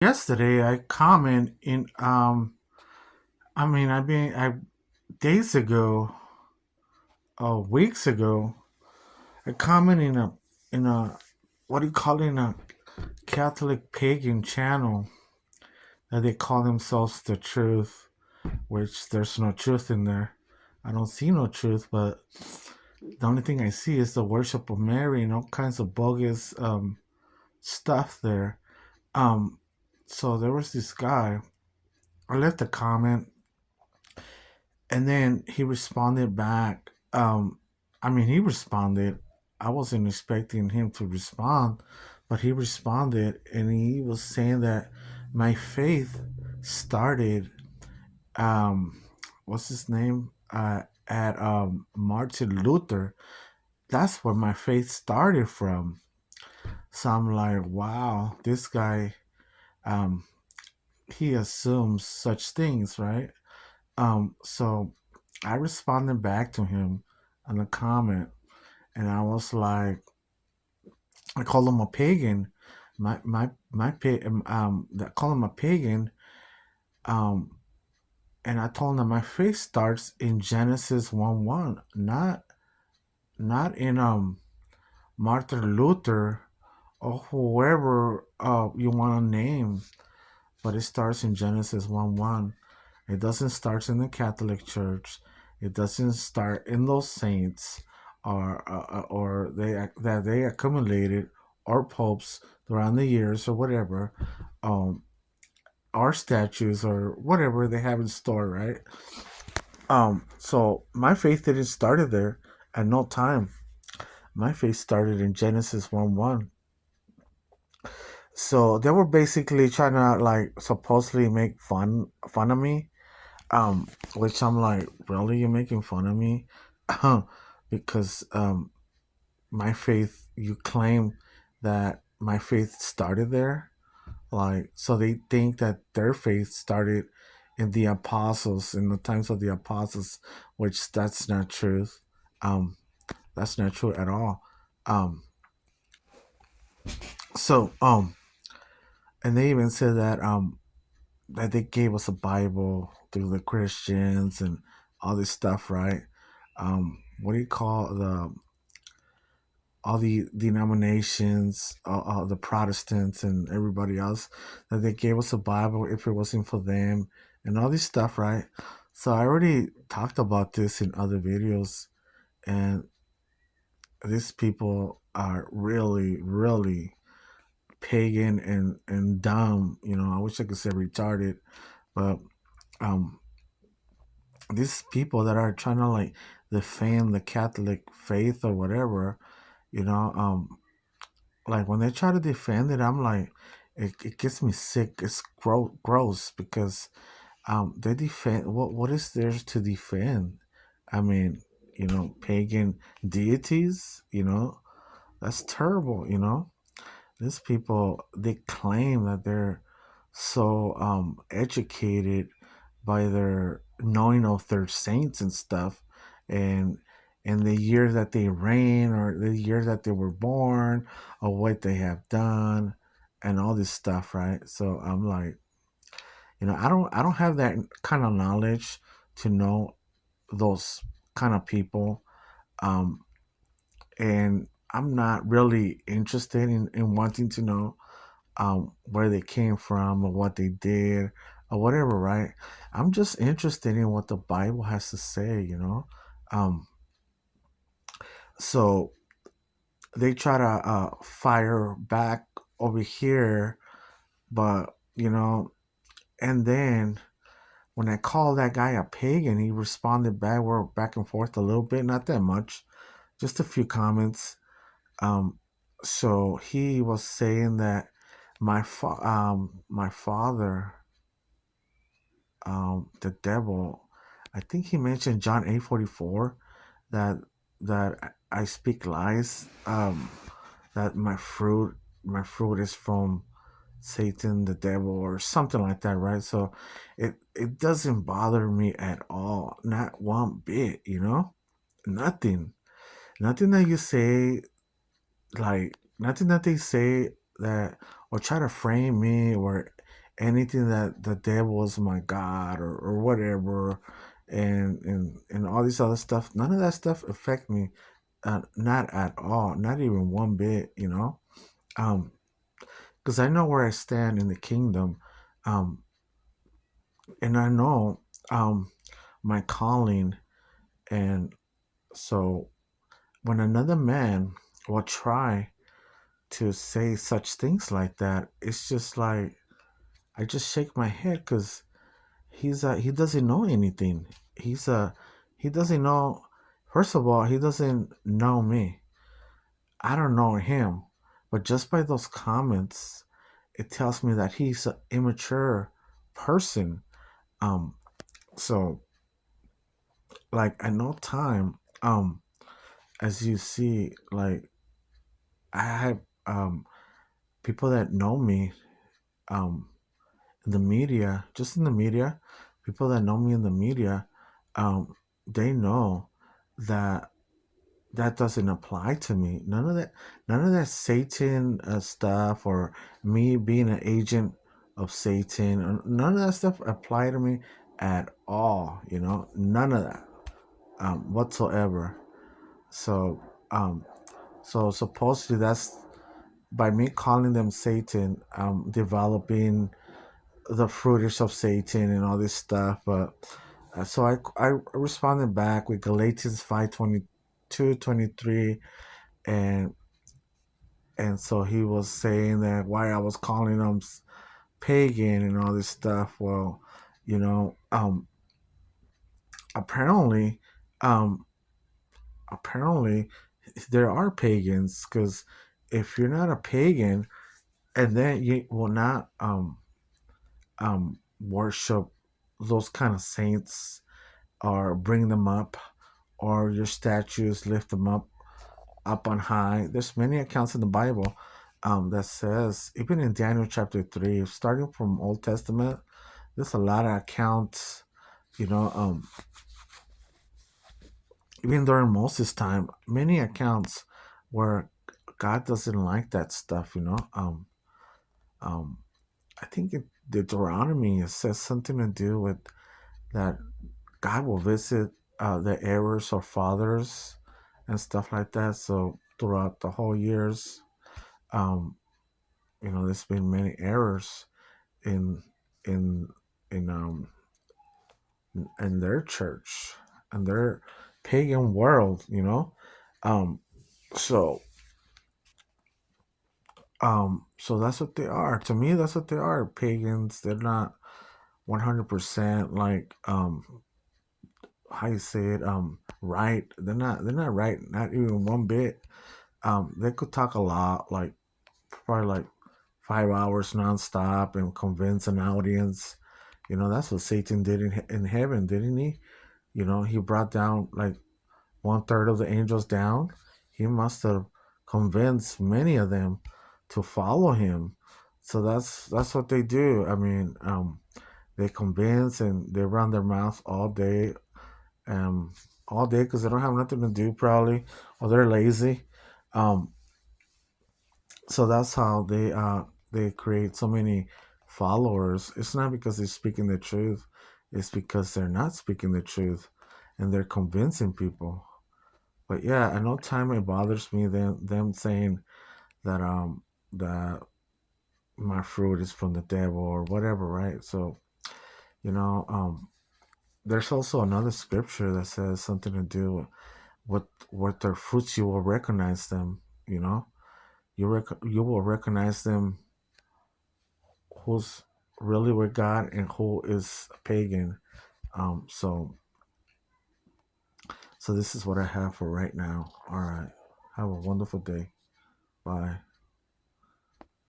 Yesterday I comment in I mean I've been I days ago weeks ago I comment in a what do you call it, in a Catholic pagan channel that they call themselves the truth, which there's no truth in there. I don't see no truth, but the only thing I see is the worship of Mary and all kinds of bogus stuff there. Um so there was this guy. I left a comment and then he responded back. He responded. I wasn't expecting him to respond, but he responded, and he was saying that my faith started. Um, what's his name? At Martin Luther. That's where my faith started from. So I'm like, wow, this guy. Um, he assumes such things, right? So I responded back to him on the comment, and I was like, I called him a pagan. That call him a pagan. Um, and I told him that my faith starts in Genesis 1:1, not in Martin Luther or whoever you want to name, but it starts in Genesis 1:1. It doesn't start in the Catholic Church. It doesn't start in those saints or that they accumulated, or popes throughout the years or whatever, um, or statues or whatever they have in store, right? So my faith didn't start there at no time. My faith started in Genesis 1:1. So they were basically trying to like supposedly make fun of me. Which I'm like, really, you're making fun of me? Because my faith, you claim that my faith started there. Like, so they think that their faith started in the apostles, in the times of the apostles, which that's not truth. Um, that's not true at all. Um, so and they even said that they gave us a Bible through the Christians and all this stuff, right? What do you call the all the denominations, the Protestants and everybody else, that they gave us a Bible if it wasn't for them and all this stuff, right? So I already talked about this in other videos, and these people are really, really pagan and dumb. I wish I could say retarded, but um, these people that are trying to like defend the Catholic faith or whatever, you know, like when they try to defend it, I'm like, it gets me sick. It's gross because they defend what is there to defend? I mean, pagan deities. That's terrible. These people, they claim that they're so educated by their knowing of their saints and stuff, and the year that they reign or the year that they were born or what they have done and all this stuff, right? So I'm like, I don't have that kind of knowledge to know those kind of people. um and I'm not really interested in wanting to know where they came from or what they did or whatever, right? I'm just interested in what the Bible has to say. Um, so they try to fire back over here, but and then when I called that guy a pagan, he responded back. We're back and forth a little bit, not that much, just a few comments. So he was saying that my father, the devil. I think he mentioned John 8:44, that I speak lies. That my fruit is from Satan, the devil, or something like that, right? So it doesn't bother me at all, not one bit. Nothing, nothing that you say, like nothing that they say that or try to frame me or anything that the devil is my god, or whatever, and all these other stuff. None of that stuff affect me, not at all, not even one bit. Um, because I know where I stand in the kingdom, um, and I know my calling, and so when another man will try to say such things like that, it's just like I just shake my head because he doesn't know anything. He doesn't know. First of all, he doesn't know me. I don't know him, but just by those comments, it tells me that he's an immature person. Um, so like at no time, as you see, like I have people that know me, um, in the media, just in the media, people that know me in the media, um, they know that that doesn't apply to me. None of that Satan stuff, or me being an agent of Satan. None of that stuff apply to me at all. None of that whatsoever. So, um, so supposedly that's by me calling them Satan, developing the fruiters of Satan and all this stuff. But so I responded back with Galatians 5:22-23, and so he was saying that why I was calling them pagan and all this stuff. Well, you know, apparently, um, apparently there are pagans, because if you're not a pagan and then you will not worship those kind of saints, or bring them up, or your statues, lift them up on high. There's many accounts in the Bible, that says, even in Daniel chapter 3, starting from Old Testament, there's a lot of accounts, you know, even during Moses' time, many accounts where God doesn't like that stuff. Um, I think Deuteronomy, it says something to do with that God will visit the errors of fathers and stuff like that. So throughout the whole years, um, there's been many errors in in in in their church and their pagan world. Um, so so that's what they are. To me, that's what they are. Pagans. They're not 100% like how you say it, right. They're not right, not even one bit. They could talk a lot, like probably like 5 hours nonstop, and convince an audience. That's what Satan did in heaven, didn't he? He brought down like one third of the angels down. He must have convinced many of them to follow him. So that's what they do. I mean, they convince, and they run their mouth um, all day, because they don't have nothing to do, probably, or they're lazy. Um, so that's how they create so many followers. It's not because they're speaking the truth; it's because they're not speaking the truth, and they're convincing people. But yeah, at no time it bothers me them saying that that my fruit is from the devil or whatever, right? So you know, there's also another scripture that says something to do with what their fruits you will recognize them. You will recognize them, who's really with God and who is a pagan. So this is what I have for right now. All right, have a wonderful day. Bye.